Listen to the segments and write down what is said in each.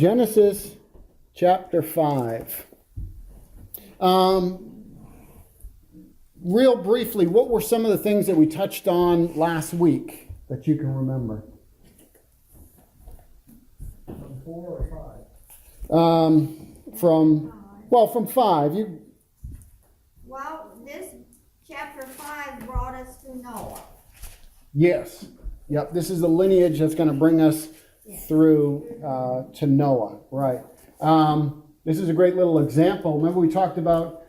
Genesis chapter 5. Real briefly, what were some of the things that we touched on last week that you can remember? From 4 or 5? From 5. Well, this chapter 5 brought us to Noah. Yes. Yep. This is the lineage that's going to bring us through to Noah. Right. This is a great little example. Remember we talked about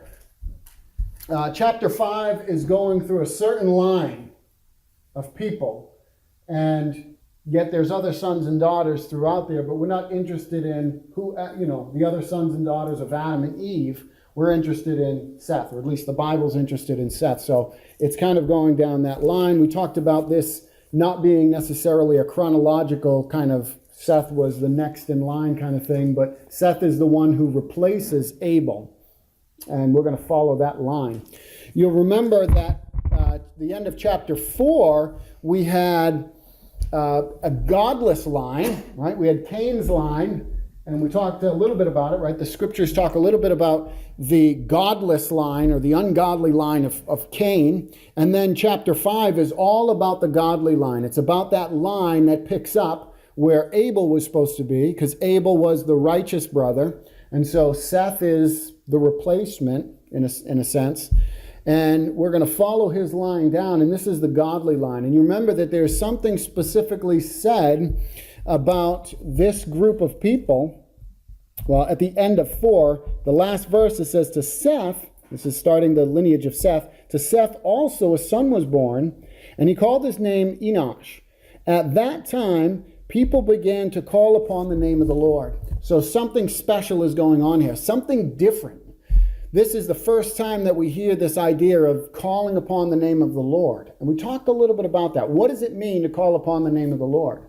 chapter 5 is going through a certain line of people, and yet there's other sons and daughters throughout there, but we're not interested in who, the other sons and daughters of Adam and Eve. We're interested in Seth, or at least the Bible's interested in Seth. So it's kind of going down that line. We talked about this not being necessarily a chronological kind of Seth was the next in line kind of thing, but Seth is the one who replaces Abel. And we're going to follow that line. You'll remember that at the end of chapter 4, we had a godless line, right? We had Cain's line, and we talked a little bit about it, right? The scriptures talk a little bit about the godless line or the ungodly line of Cain. And then chapter 5 is all about the godly line. It's about that line that picks up where Abel was supposed to be, because Abel was the righteous brother. And so Seth is the replacement in a sense. And we're going to follow his line down, and this is the godly line. And you remember that there's something specifically said about this group of people. Well, at the end of 4, the last verse, it says, to Seth, this is starting the lineage of Seth, to Seth also a son was born, and he called his name Enosh. At that time, people began to call upon the name of the Lord. So something special is going on here, something different. This is the first time that we hear this idea of calling upon the name of the Lord. And we talked a little bit about that. What does it mean to call upon the name of the Lord?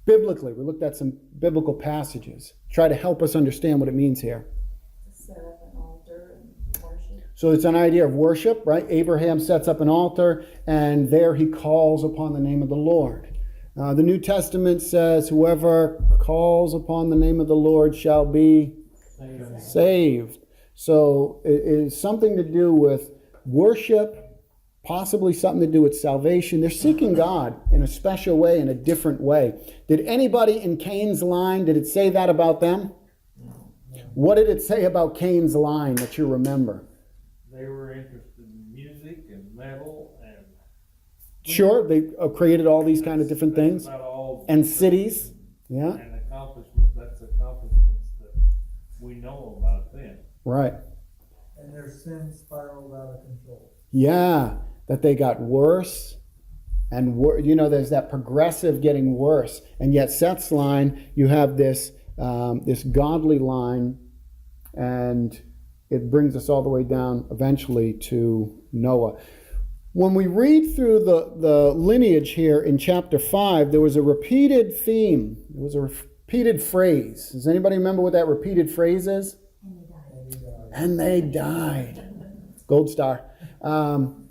Biblically, we looked at some biblical passages. Try to help us understand what it means here. To set up an altar and worship. So it's an idea of worship, right? Abraham sets up an altar, and there he calls upon the name of the Lord. The New Testament says, whoever calls upon the name of the Lord shall be saved. So it is something to do with worship, possibly something to do with salvation. They're seeking God in a special way, in a different way. Did anybody in Cain's line, did it say that about them? No. What did it say about Cain's line that you remember? They were interested in music and metal and... Sure, they created all these kind of different things. And cities. Yeah. And that's accomplishments that we know about then. Right. And their sin spiraled out of control. Yeah, that they got worse and there's that progressive getting worse. And yet Seth's line, you have this this godly line, and it brings us all the way down eventually to Noah. When we read through the lineage here in chapter 5, there was a repeated theme. There was a repeated phrase. Does anybody remember what that repeated phrase is? And they died. Gold star. And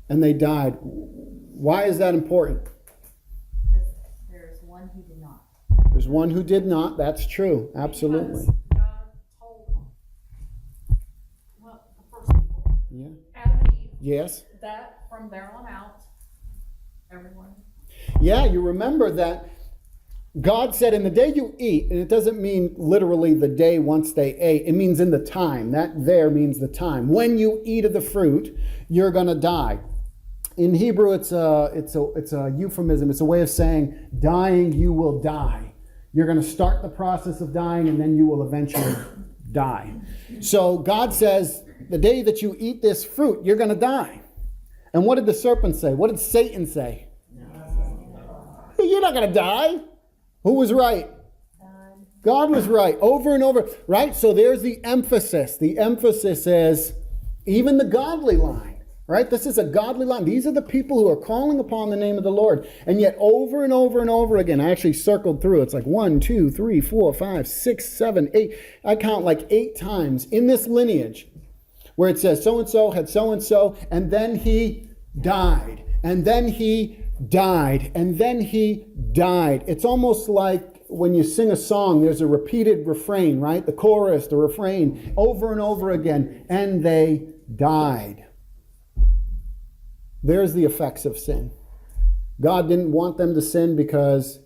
they died. Why is that important? Because there's one who did not. There's one who did not. That's true. Absolutely. Because God told them, the first people, Yeah. Adam and Eve, Yes. that from there on out, everyone. Yeah, you remember that God said, in the day you eat, and it doesn't mean literally the day once they ate, it means in the time. That there means the time. When you eat of the fruit, you're going to die. In Hebrew, it's a euphemism. It's a way of saying, dying, you will die. You're going to start the process of dying, and then you will eventually die. So God says, the day that you eat this fruit, you're going to die. And what did the serpent say? What did Satan say? You're not going to die. Who was right? God was right, over and over, right? So there's the emphasis. The emphasis is even the godly line, right? This is a godly line. These are the people who are calling upon the name of the Lord. And yet over and over and over again, I actually circled through. It's like 1, 2, 3, 4, 5, 6, 7, 8. I count like 8 times in this lineage where it says so-and-so had so-and-so, and then he died. And then he died. And then he died. It's almost like when you sing a song, there's a repeated refrain, right? The chorus, the refrain, over and over again. And they died. There's the effects of sin. God didn't want them to sin because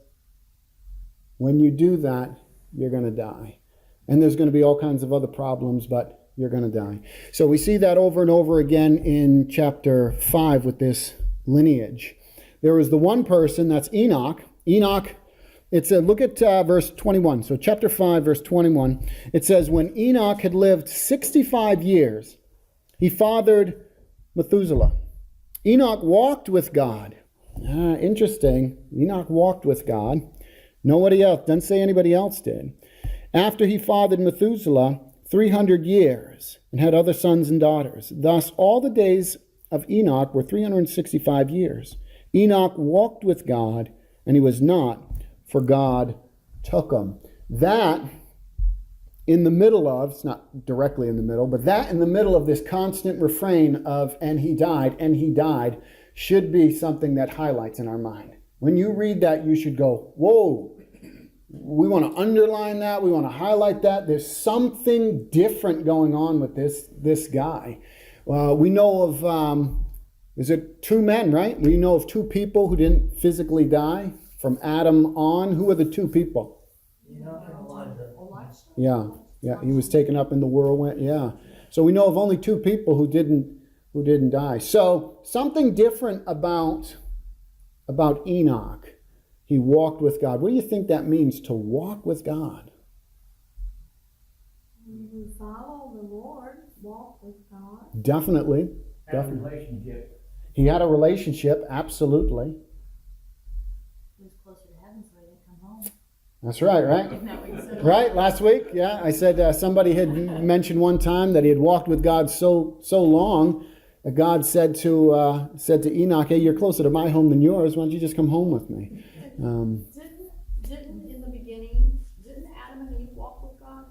when you do that, you're going to die. And there's going to be all kinds of other problems, but you're going to die. So we see that over and over again in chapter 5 with this lineage. There was the one person, that's Enoch. Enoch, look at verse 21. So chapter 5, verse 21. It says, when Enoch had lived 65 years, he fathered Methuselah. Enoch walked with God. Interesting. Enoch walked with God. Nobody else. Doesn't say anybody else did. After he fathered Methuselah 300 years and had other sons and daughters. Thus all the days of Enoch were 365 years. Enoch walked with God, and he was not, for God took him. That in the middle of, it's not directly in the middle, but that in the middle of this constant refrain of, and he died, should be something that highlights in our mind. When you read that, you should go, whoa, we want to underline that, we want to highlight that. There's something different going on with this guy. We know of, is it 2 men, right? We know of 2 people who didn't physically die from Adam on. Who are the 2 people? Yeah, he was taken up in the whirlwind. Yeah, so we know of only 2 people who didn't die. So something different about Enoch. He walked with God. What do you think that means, to walk with God? You follow the Lord, walk with God. Definitely. Have a relationship. He had a relationship, absolutely. He was closer to heaven, so he didn't come home. That's right? Isn't that what you said? Right, last week, yeah. I said somebody had mentioned one time that he had walked with God so long that God said to Enoch, hey, you're closer to my home than yours. Why don't you just come home with me? Didn't in the beginning, didn't Adam and Eve walk with God?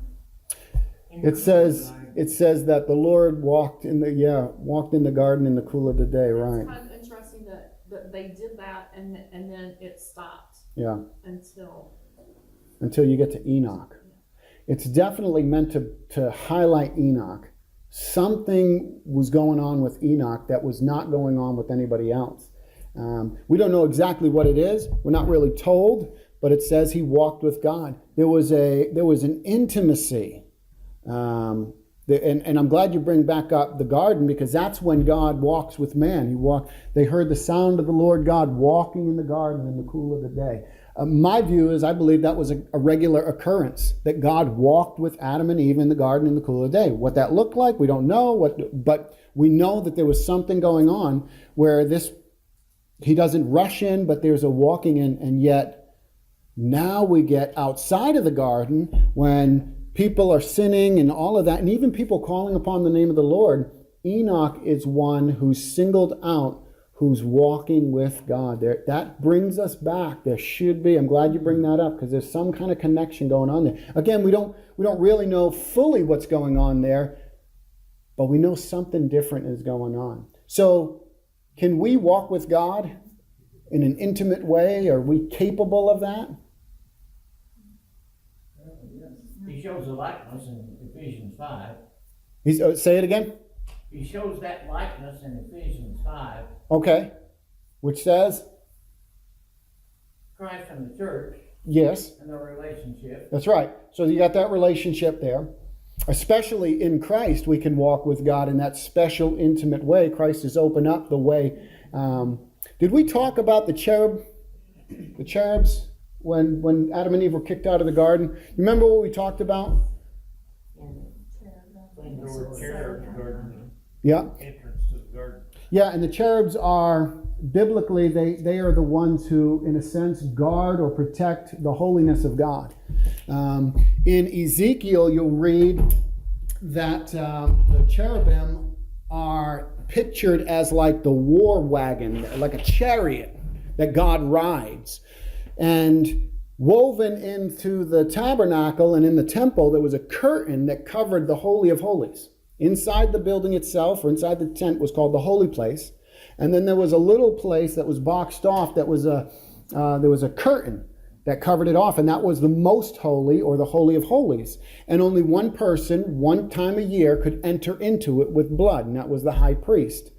It says that the Lord walked in the garden in the cool of the day, right? It's kind of interesting that they did that and then it stopped. Yeah. Until you get to Enoch. It's definitely meant to highlight Enoch. Something was going on with Enoch that was not going on with anybody else. We don't know exactly what it is. We're not really told, but it says he walked with God. There was an intimacy. And I'm glad you bring back up the garden, because that's when God walks with man. They heard the sound of the Lord God walking in the garden in the cool of the day. My view is, I believe that was a regular occurrence, that God walked with Adam and Eve in the garden in the cool of the day. What that looked like, we don't know. But we know that there was something going on where he doesn't rush in, but there's a walking in, and yet now we get outside of the garden when people are sinning and all of that, and even people calling upon the name of the Lord. Enoch is one who's singled out, who's walking with God. That brings us back. There should be. I'm glad you bring that up, because there's some kind of connection going on there. Again, we don't really know fully what's going on there, but we know something different is going on. So, can we walk with God in an intimate way? Are we capable of that? He shows the likeness in Ephesians 5. Say it again. He shows that likeness in Ephesians 5. Okay. Which says? Christ and the church. Yes. And their relationship. That's right. So you got that relationship there. Especially in Christ, we can walk with God in that special, intimate way. Christ has opened up the way. Did we talk about the cherubs when Adam and Eve were kicked out of the garden? You remember what we talked about? Yeah. Entrance to the garden. Yeah, and the cherubs are, biblically, they are the ones who, in a sense, guard or protect the holiness of God. In Ezekiel, you'll read that the cherubim are pictured as like the war wagon, like a chariot that God rides. And woven into the tabernacle and in the temple, there was a curtain that covered the Holy of Holies. Inside the building itself, or inside the tent, was called the holy place. And then there was a little place that was boxed off that was there was a curtain that covered it off, and that was the most holy, or the Holy of Holies. And only one person, one time a year, could enter into it with blood, and that was the high priest.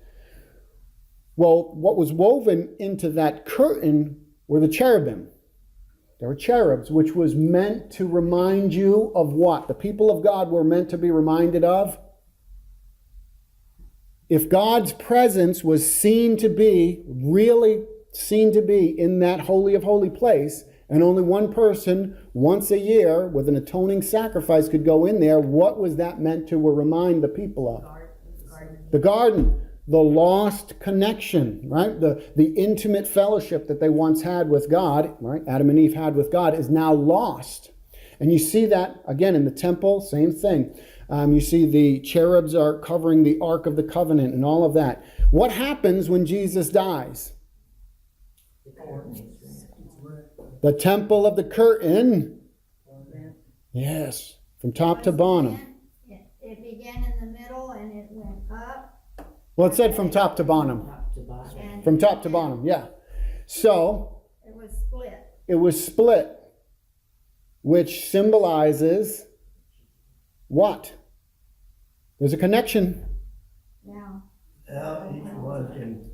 Well, what was woven into that curtain were the cherubim. There were cherubs, which was meant to remind you of what? The people of God were meant to be reminded of. If God's presence was seen to be, really seen to be in that Holy of Holy place, and only one person once a year with an atoning sacrifice could go in there, what was that meant to remind the people of? The garden. The lost connection, right? The intimate fellowship that they once had with God, right? Adam and Eve had with God is now lost. And you see that, again, in the temple, same thing. You see the cherubs are covering the Ark of the Covenant and all of that. What happens when Jesus dies? The temple of the curtain. Yes, from top to bottom. It began in the middle and it went up. Well, it said from top to bottom. And From top to bottom, yeah. So, it was split. it was split, which symbolizes what? There's a connection. Now, Each one can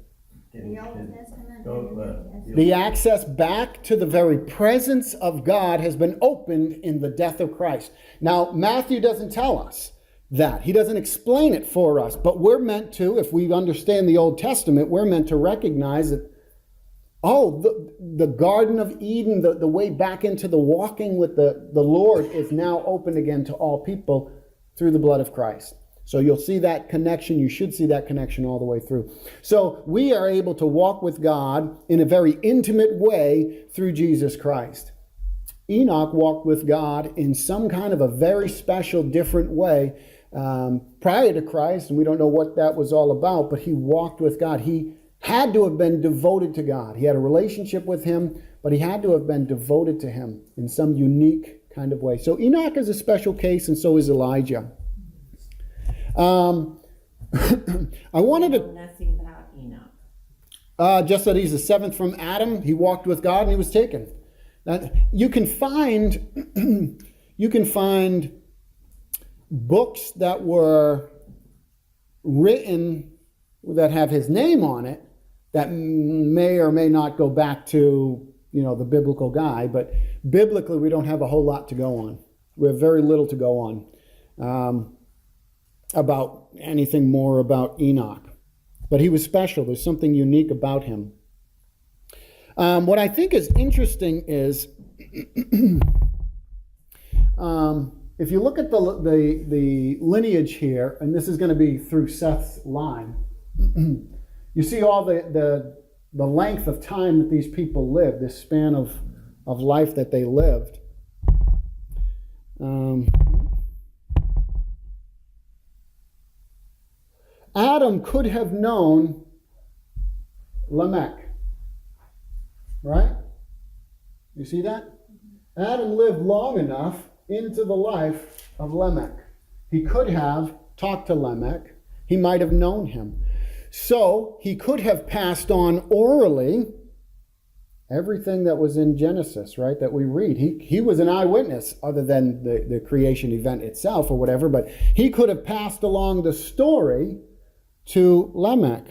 the Old Testament go, and the New Testament. The access back to the very presence of God has been opened in the death of Christ. Now, Matthew doesn't tell us that. He doesn't explain it for us, but we're meant to, if we understand the Old Testament, we're meant to recognize that, oh, the Garden of Eden, the way back into the walking with the Lord is now open again to all people through the blood of Christ. So you'll see that connection. You should see that connection all the way through. So we are able to walk with God in a very intimate way through Jesus Christ. Enoch walked with God in some kind of a very special, different way prior to Christ, and we don't know what that was all about, but he walked with God. He had to have been devoted to God. He had a relationship with him, but he had to have been devoted to him in some unique kind of way. So Enoch is a special case, and so is Elijah. I wanted to... Nothing about Enoch. Just that he's the seventh from Adam. He walked with God and he was taken. You can find books that were written that have his name on it that may or may not go back to, the biblical guy, but biblically we don't have a whole lot to go on. We have very little to go on about anything more about Enoch. But he was special. There's something unique about him. What I think is interesting is if you look at the lineage here, and this is going to be through Seth's line, you see all the length of time that these people lived, this span of life that they lived. Adam could have known Lamech, right? You see that? Adam lived long enough into the life of Lamech. He could have talked to Lamech. He might have known him. So he could have passed on orally everything that was in Genesis, right, that we read. He was an eyewitness, other than the creation event itself or whatever, but he could have passed along the story to Lamech.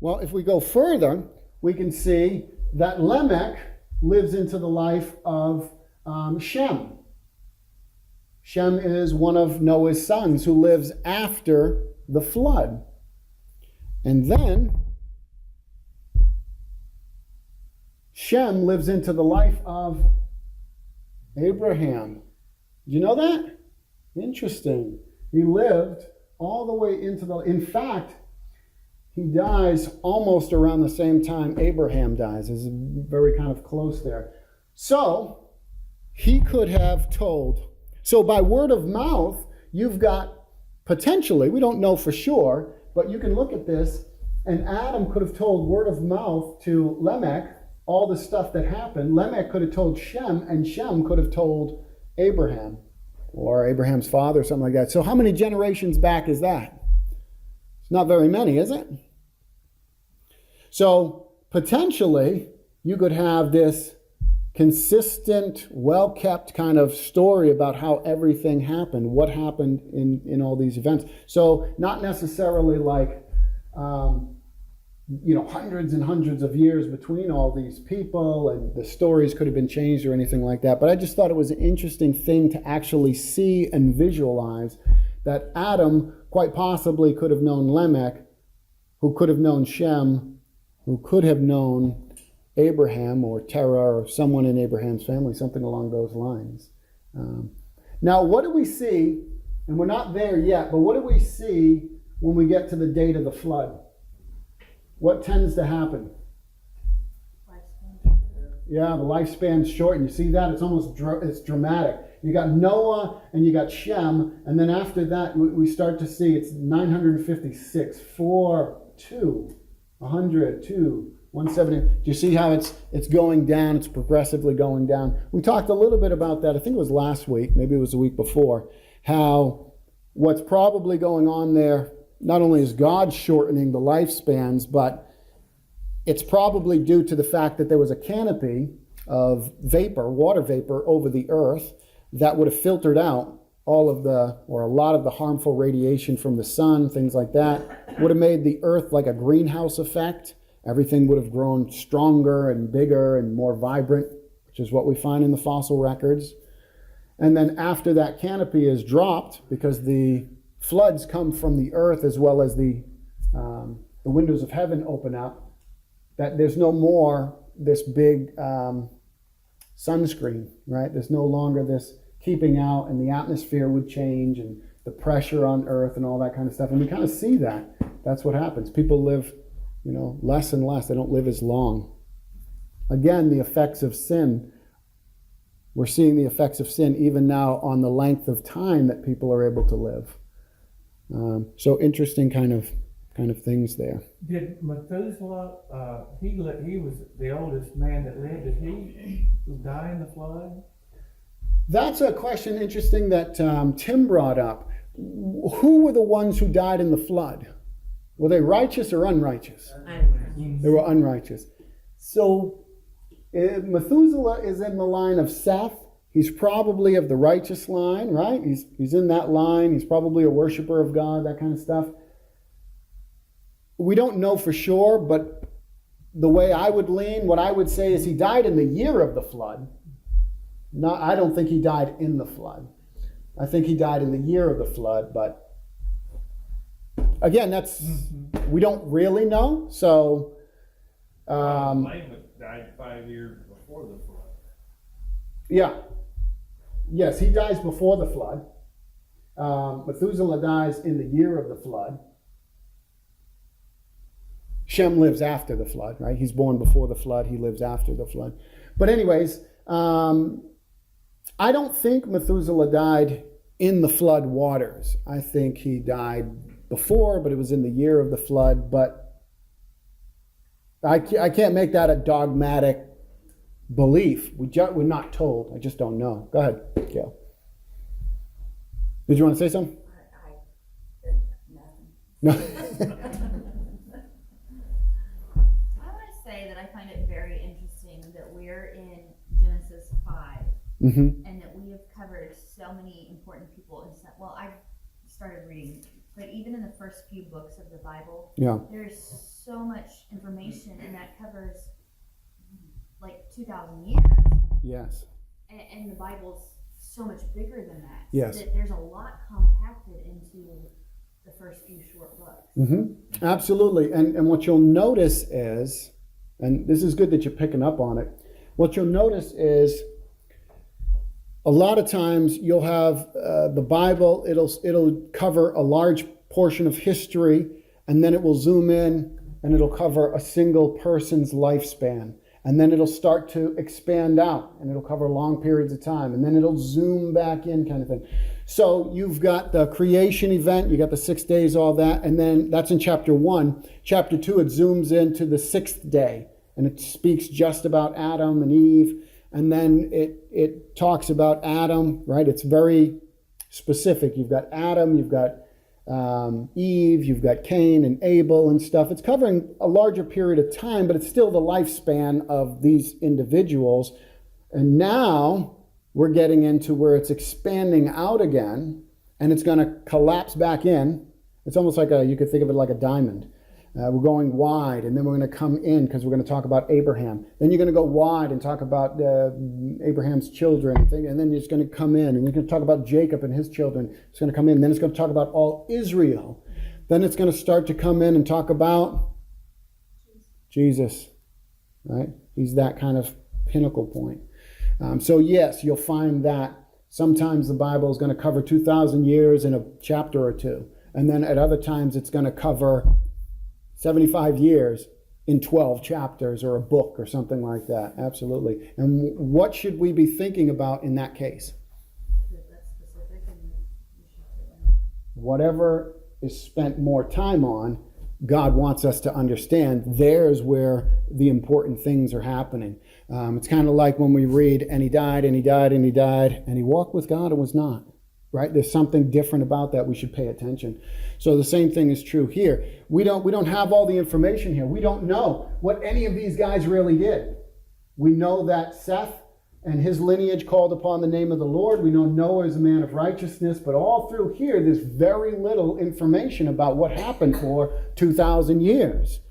Well, if we go further, we can see that Lamech lives into the life of Shem. Shem is one of Noah's sons who lives after the flood. And then Shem lives into the life of Abraham. Did you know that? Interesting. He lived all the way into in fact, he dies almost around the same time Abraham dies. It's very kind of close there. So, he could have told. So by word of mouth, you've got potentially, we don't know for sure, but you can look at this, and Adam could have told word of mouth to Lamech all the stuff that happened. Lamech could have told Shem, and Shem could have told Abraham, or Abraham's father, or something like that. So how many generations back is that? It's not very many, is it? So potentially, you could have this consistent, well-kept kind of story about how everything happened, what happened in all these events. So not necessarily like, hundreds and hundreds of years between all these people, and the stories could have been changed or anything like that. But I just thought it was an interesting thing to actually see and visualize that Adam quite possibly could have known Lamech, who could have known Shem, who could have known Abraham or Terah or someone in Abraham's family, something along those lines. Now, what do we see, and we're not there yet, but what do we see when we get to the date of the flood? What tends to happen? Yeah, the lifespan's shortened. You see that? It's almost it's dramatic. You got Noah and you got Shem, and then after that we start to see it's 956, 4, 2, 100, 2, 170. Do you see how it's going down? It's progressively going down. We talked a little bit about that. I think it was last week, maybe it was the week before, how what's probably going on there, not only is God shortening the lifespans, but it's probably due to the fact that there was a canopy of vapor, water vapor, over the earth that would have filtered out all of or a lot of the harmful radiation from the sun, things like that, would have made the earth like a greenhouse effect. Everything would have grown stronger and bigger and more vibrant, which is what we find in the fossil records. And then after that canopy is dropped, because the floods come from the earth as well as the windows of heaven open up, that there's no more this big sunscreen, right? There's no longer this keeping out, and the atmosphere would change and the pressure on earth and all that kind of stuff. And we kind of see that. That's what happens. People live, less and less. They don't live as long. Again, the effects of sin. We're seeing the effects of sin even now on the length of time that people are able to live. So interesting kind of things there. Did Methuselah, he was the oldest man that lived, did he die in the flood? That's a question interesting that Tim brought up. Who were the ones who died in the flood? Were they righteous or unrighteous? They were unrighteous. So Methuselah is in the line of Seth. He's probably of the righteous line, right? He's in that line. He's probably a worshiper of God, that kind of stuff. We don't know for sure, but the way I would lean, what I would say is he died in the year of the flood. I don't think he died in the flood. I think he died in the year of the flood, but again, we don't really know. So Lamech died 5 years before the flood. Yeah. Yes, he dies before the flood. Methuselah dies in the year of the flood. Shem lives after the flood, right? He's born before the flood. He lives after the flood. But anyways, I don't think Methuselah died in the flood waters. I think he died before, but it was in the year of the flood. But I can't make that a dogmatic belief. We're not told. I just don't know. Go ahead, Gail. Did you want to say something? No. I want to say that I find it very interesting that we're in Genesis 5 Mm-hmm. and that we have covered so many important people. And so, well, I've started reading, but even in the first few books of the Bible, Yeah. there's so much information, and that covers like 2,000 years. Yes. And the Bible's so much bigger than that. Yes. So that there's a lot compacted into the first few short books. Mm-hmm. Absolutely. And what you'll notice is, and this is good that you're picking up on it, what you'll notice is a lot of times you'll have the Bible, it'll cover a large portion of history, and then it will zoom in and it'll cover a single person's lifespan. And then it'll start to expand out and it'll cover long periods of time. And then it'll zoom back in, kind of thing. So you've got the creation event, you got the 6 days, all that. And then that's in chapter 1. Chapter 2, it zooms into the 6th day. And it speaks just about Adam and Eve. And then it talks about Adam, right? It's very specific. You've got Adam, you've got Eve, you've got Cain and Abel and stuff. It's covering a larger period of time, but it's still the lifespan of these individuals. And now we're getting into where it's expanding out again, and it's going to collapse back in. It's almost like you could think of it like a diamond. We're going wide, and then we're going to come in because we're going to talk about Abraham. Then you're going to go wide and talk about Abraham's children, and then it's going to come in, and you're going to talk about Jacob and his children. It's going to come in. Then it's going to talk about all Israel. Then it's going to start to come in and talk about Jesus, right? He's that kind of pinnacle point. So yes, you'll find that sometimes the Bible is going to cover 2,000 years in a chapter or two. And then at other times it's going to cover 75 years in 12 chapters or a book or something like that. Absolutely. And what should we be thinking about in that case? That's specific and you should. Whatever is spent more time on, God wants us to understand there's where the important things are happening. It's kind of like when we read, and he died, and he died, and he died, and he walked with God and was not. Right? There's something different about that. We should pay attention. So the same thing is true here. We don't have all the information here. We don't know what any of these guys really did. We know that Seth and his lineage called upon the name of the Lord. We know Noah is a man of righteousness, but all through here, there's very little information about what happened for 2,000 years.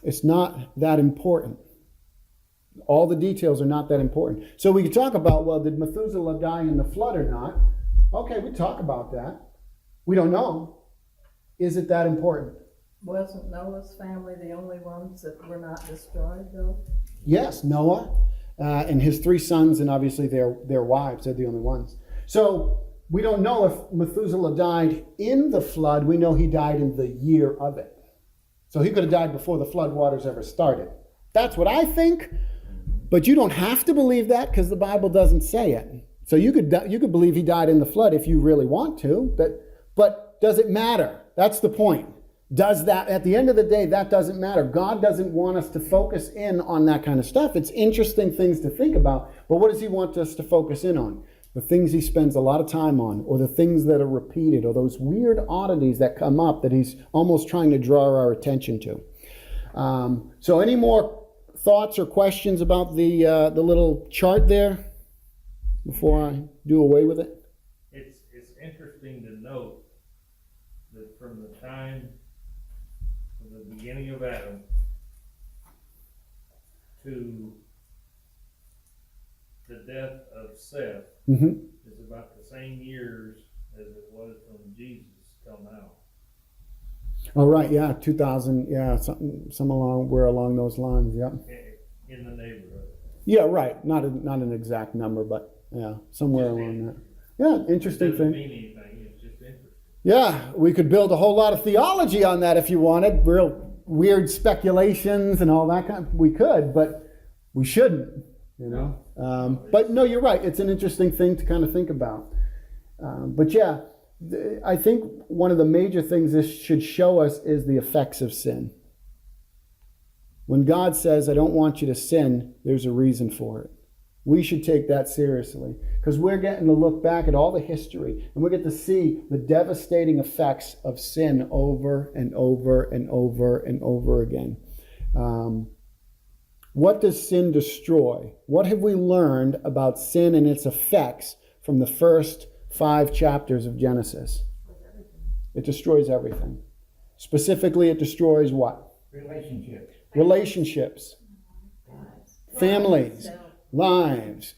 It's not that important. All the details are not that important. So we could talk about, well, did Methuselah die in the flood or not? Okay, we talk about that. We don't know. Is it that important? Wasn't Noah's family the only ones that were not destroyed, though? Yes, Noah and his 3 sons, and obviously their wives, they're the only ones. So we don't know if Methuselah died in the flood. We know he died in the year of it. So he could have died before the flood waters ever started. That's what I think. But you don't have to believe that because the Bible doesn't say it. So you could believe he died in the flood if you really want to. But does it matter? That's the point. Does that, at the end of the day, that doesn't matter. God doesn't want us to focus in on that kind of stuff. It's interesting things to think about. But what does he want us to focus in on? The things he spends a lot of time on, or the things that are repeated, or those weird oddities that come up that he's almost trying to draw our attention to. So any more thoughts or questions about the little chart there before I do away with it? It's interesting to note that from the time of the beginning of Adam to the death of Seth is about the same years as it was from Jesus till now. Oh, right, yeah, 2000, yeah, some along those lines, yeah. In the neighborhood. Yeah, right, not an exact number, but yeah, somewhere along that. Yeah, interesting It doesn't thing. mean anything, it's just interesting. Yeah, we could build a whole lot of theology on that if you wanted, real weird speculations and all that kind. We could, but we shouldn't, you know. But no, you're right. It's an interesting thing to kind of think about. But yeah, I think one of the major things this should show us is the effects of sin. When God says, I don't want you to sin, there's a reason for it. We should take that seriously because we're getting to look back at all the history and we get to see the devastating effects of sin over and over and over and over again. What does sin destroy? What have we learned about sin and its effects from the first 5 chapters of Genesis? It destroys everything. Specifically, it destroys what? Relationships. Families. Lives.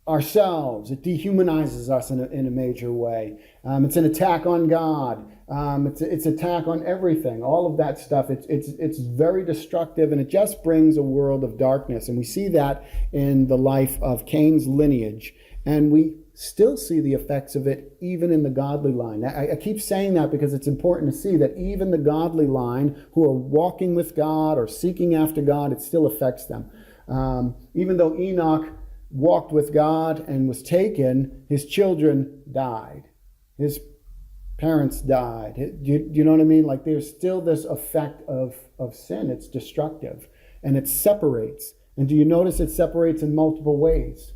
Ourselves. It dehumanizes us in a major way. It's an attack on God. It's an attack on everything. All of that stuff. It's very destructive, and it just brings a world of darkness. And we see that in the life of Cain's lineage. And we still see the effects of it even in the godly line. I keep saying that because it's important to see that even the godly line who are walking with God or seeking after God, it still affects them. Even though Enoch walked with God and was taken, his children died. His parents died. Do you know what I mean? Like there's still this effect of sin. It's destructive and it separates. And do you notice it separates in multiple ways?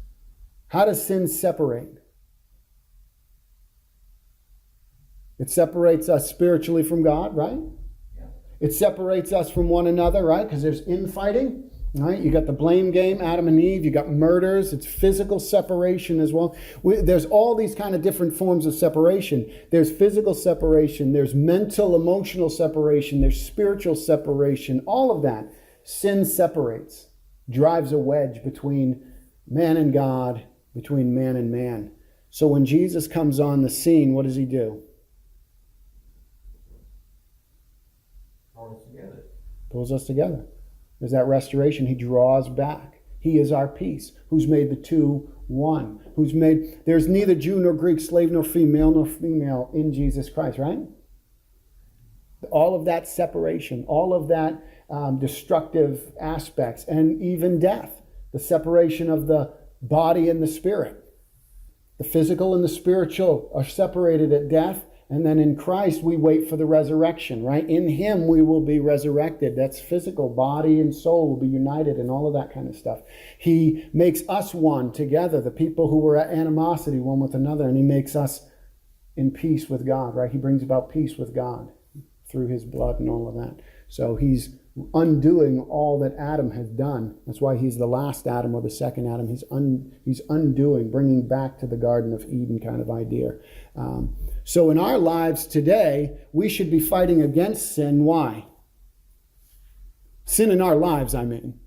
How does sin separate? It separates us spiritually from God, right? Yeah. It separates us from one another, right? Because there's infighting. Right? You got the blame game, Adam and Eve. You got murders. It's physical separation as well. There's all these kind of different forms of separation. There's physical separation. There's mental, emotional separation. There's spiritual separation. All of that. Sin separates, drives a wedge between man and God, between man and man. So when Jesus comes on the scene, what does he do? Hold us together. Pulls us together. There's that restoration. He draws back. He is our peace, who's made the two one. There's neither Jew nor Greek, slave nor female in Jesus Christ, right? All of that separation, all of that destructive aspects, and even death, the separation of the body and the spirit. The physical and the spiritual are separated at death, and then in Christ we wait for the resurrection, right? In him we will be resurrected. That's physical. Body and soul will be united and all of that kind of stuff. He makes us one together, the people who were at animosity one with another, and he makes us in peace with God, right? He brings about peace with God through his blood and all of that. So he's undoing all that Adam has done. That's why he's the last Adam or the second Adam. He's undoing, bringing back to the Garden of Eden kind of idea. So in our lives today, we should be fighting against sin. Why? Sin in our lives, I mean.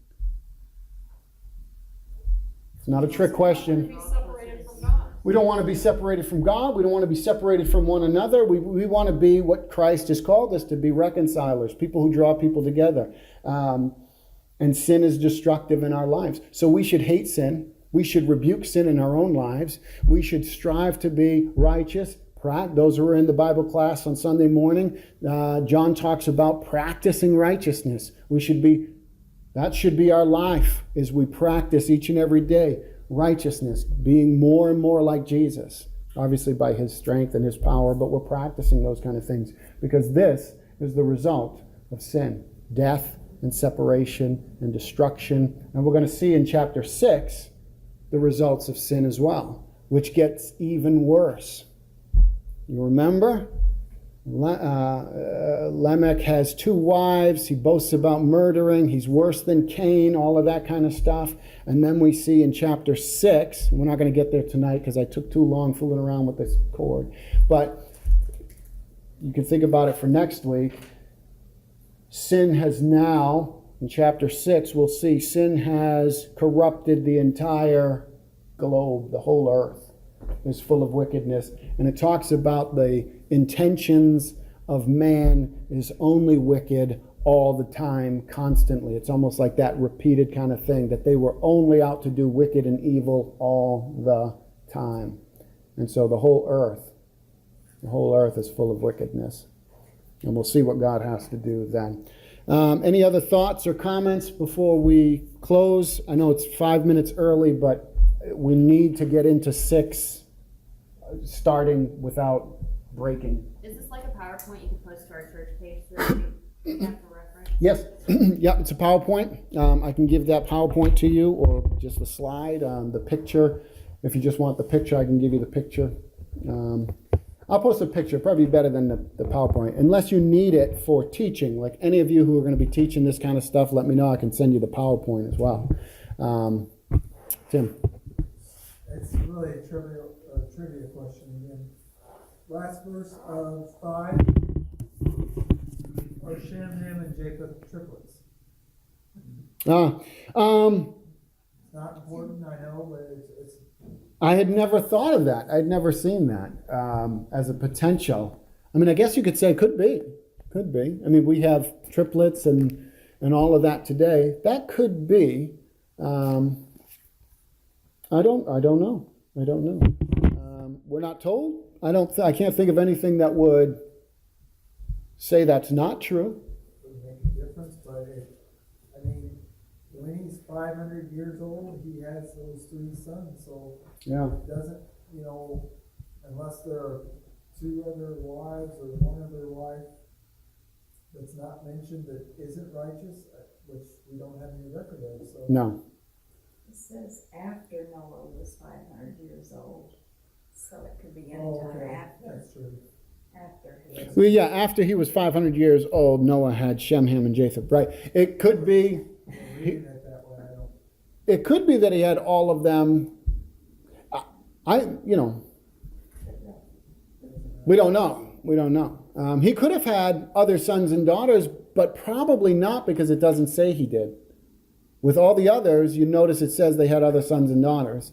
It's not a trick question. Be separated from God. We don't want to be separated from God. We don't want to be separated from one another. We want to be what Christ has called us to be, reconcilers, people who draw people together. And sin is destructive in our lives. So we should hate sin. We should rebuke sin in our own lives. We should strive to be righteous. Those who are in the Bible class on Sunday morning, John talks about practicing righteousness. That should be our life, as we practice each and every day righteousness, being more and more like Jesus, obviously by his strength and his power, but we're practicing those kind of things because this is the result of sin, death and separation and destruction. And we're going to see in chapter 6 the results of sin as well, which gets even worse. You remember? Lamech has 2 wives. He boasts about murdering. He's worse than Cain, all of that kind of stuff. And then we see in chapter 6, we're not going to get there tonight because I took too long fooling around with this cord, but you can think about it for next week. Sin has now, in chapter 6, we'll see sin has corrupted the entire globe, the whole earth is full of wickedness. And it talks about the intentions of man is only wicked all the time, constantly. It's almost like that repeated kind of thing, that they were only out to do wicked and evil all the time. And so the whole earth is full of wickedness. And we'll see what God has to do then. Any other thoughts or comments before we close? I know it's 5 minutes early, but we need to get into 6 starting without breaking. Is this like a PowerPoint you can post to our church page so we have for reference? Yes. Yep, it's a PowerPoint. I can give that PowerPoint to you or just the slide, the picture. If you just want the picture, I can give you the picture. I'll post a picture, probably better than the PowerPoint. Unless you need it for teaching, like any of you who are going to be teaching this kind of stuff, let me know. I can send you the PowerPoint as well. Tim. It's really a trivia question again. Last verse of 5, are Shem, Ham, and Japheth triplets? It's not important, I know, but it's I had never thought of that. I'd never seen that as a potential. I mean, I guess you could say could be. Could be. I mean, we have triplets and all of that today. That could be. I don't know. We're not told. I can't think of anything that would say that's not true. would make a difference, but when he's 500 years old, he has those 3 sons, so Yeah. it doesn't, unless there are 2 other wives or 1 other wife that's not mentioned that isn't righteous, which we don't have any record of, so. No. It says after Noah was 500 years old, so it could be any Oh, time okay, after, that's true. after his. Well, yeah, after he was 500 years old, Noah had Shem, Ham, and Japheth. Right. It could be. We're reading it that it could be that he had all of them. We don't know. We don't know. He could have had other sons and daughters, but probably not, because it doesn't say he did. With all the others, you notice it says they had other sons and daughters.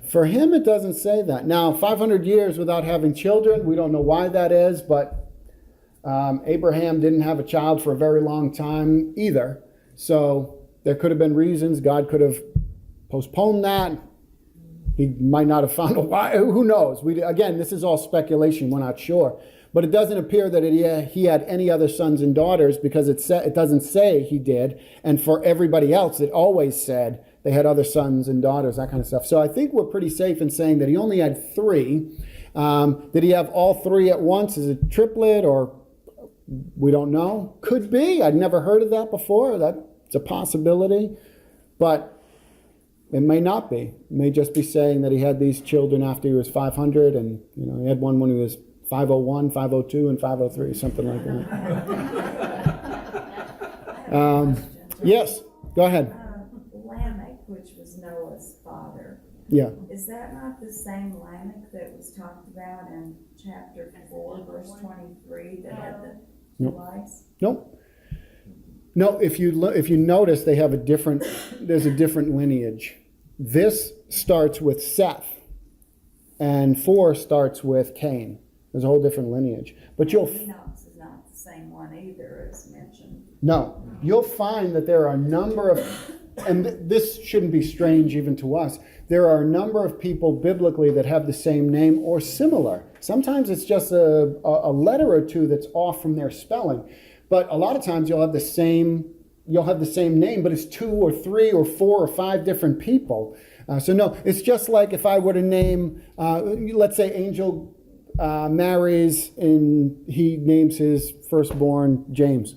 For him, it doesn't say that. Now, 500 years without having children, we don't know why that is, but Abraham didn't have a child for a very long time either. So there could have been reasons. God could have postponed that. He might not have found a wife. Who knows? Again, this is all speculation. We're not sure. But it doesn't appear that he had any other sons and daughters, because it doesn't say he did. And for everybody else, it always said they had other sons and daughters, that kind of stuff. So I think we're pretty safe in saying that he only had 3. Did he have all 3 at once as a triplet, or we don't know? Could be. I'd never heard of that before. That's a possibility. But it may not be. It may just be saying that he had these children after he was 500, and he had one when he was 501, 502, and 503, something like that. Yes, go ahead. Lamech, which was Noah's father, Yeah. is that not the same Lamech that was talked about in chapter 4, verse 23, that had the 2 Nope. wives? Nope. No, if you notice, there's a different lineage. This starts with Seth, and 4 starts with Cain. There's a whole different lineage. But Enoch's is not the same one either, as mentioned. you'll find that there are a number of, and this shouldn't be strange even to us, there are a number of people biblically that have the same name or similar. Sometimes it's just a letter or two that's off from their spelling. But a lot of times you'll have the same name, but it's 2 or 3 or 4 or 5 different people. So no, it's just like if I were to name, let's say Angel marries and he names his firstborn James.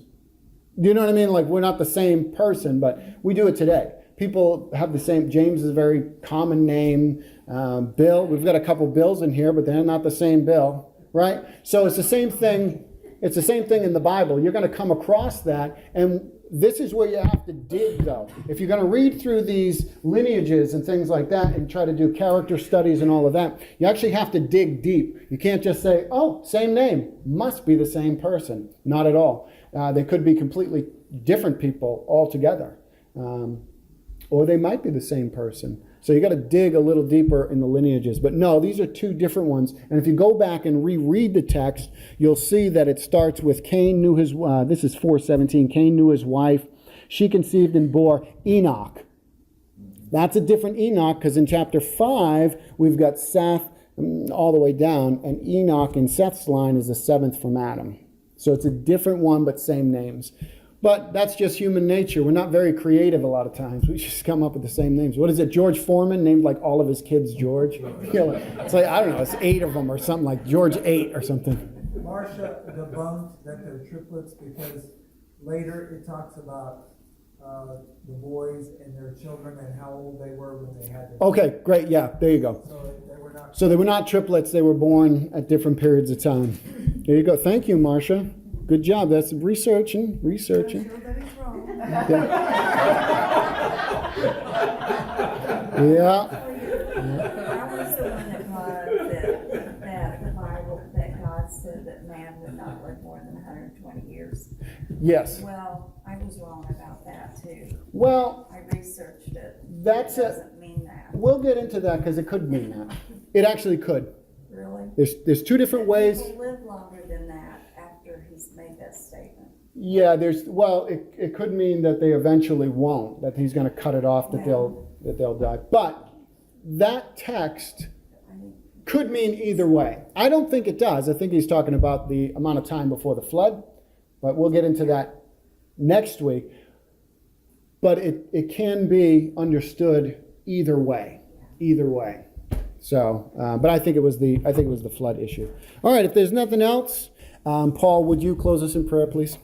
Do you know what I mean? Like, we're not the same person, but we do it today. People have the same. James is a very common name. Bill, we've got a couple Bills in here, but they're not the same Bill, right? So it's the same thing. It's the same thing in the Bible. You're going to come across that, and this is where you have to dig, though. If you're going to read through these lineages and things like that and try to do character studies and all of that, you actually have to dig deep. You can't just say, oh, same name, must be the same person. Not at all. They could be completely different people altogether. Or they might be the same person. So you got to dig a little deeper in the lineages. But no, these are 2 different ones. And if you go back and reread the text, you'll see that it starts with Cain knew his, this is 4:17, Cain knew his wife. She conceived and bore Enoch. That's a different Enoch, because in chapter 5, we've got Seth all the way down, and Enoch in Seth's line is the 7th from Adam. So it's a different one, but same names. But that's just human nature. We're not very creative a lot of times. We just come up with the same names. What is it? George Foreman named like all of his kids George. It's like, I don't know, it's 8 of them or something, like George 8 or something. Marcia debunked that they're triplets because later it talks about the boys and their children and how old they were when they had them. Okay, great. Yeah, there you go. So they were not triplets. They were born at different periods of time. There you go. Thank you, Marcia. Good job. That's researching. I'm sure that he's wrong. Yeah. I was the one that brought up that the Bible, that God said that man would not live more than 120 years. Yes. Well, I was wrong about that too. Well, I researched it. That's it doesn't mean that. We'll get into that because it could mean that. It actually could. Really? There's 2 different ways. People live longer than that after he's made that statement. Yeah, it could mean that they eventually won't, that he's going to cut it off, that they'll die. But that text could mean either way. I don't think it does. I think he's talking about the amount of time before the flood, but we'll get into that next week. But it can be understood either way. So, but I think it was the flood issue. All right, if there's nothing else, Paul, would you close us in prayer, please?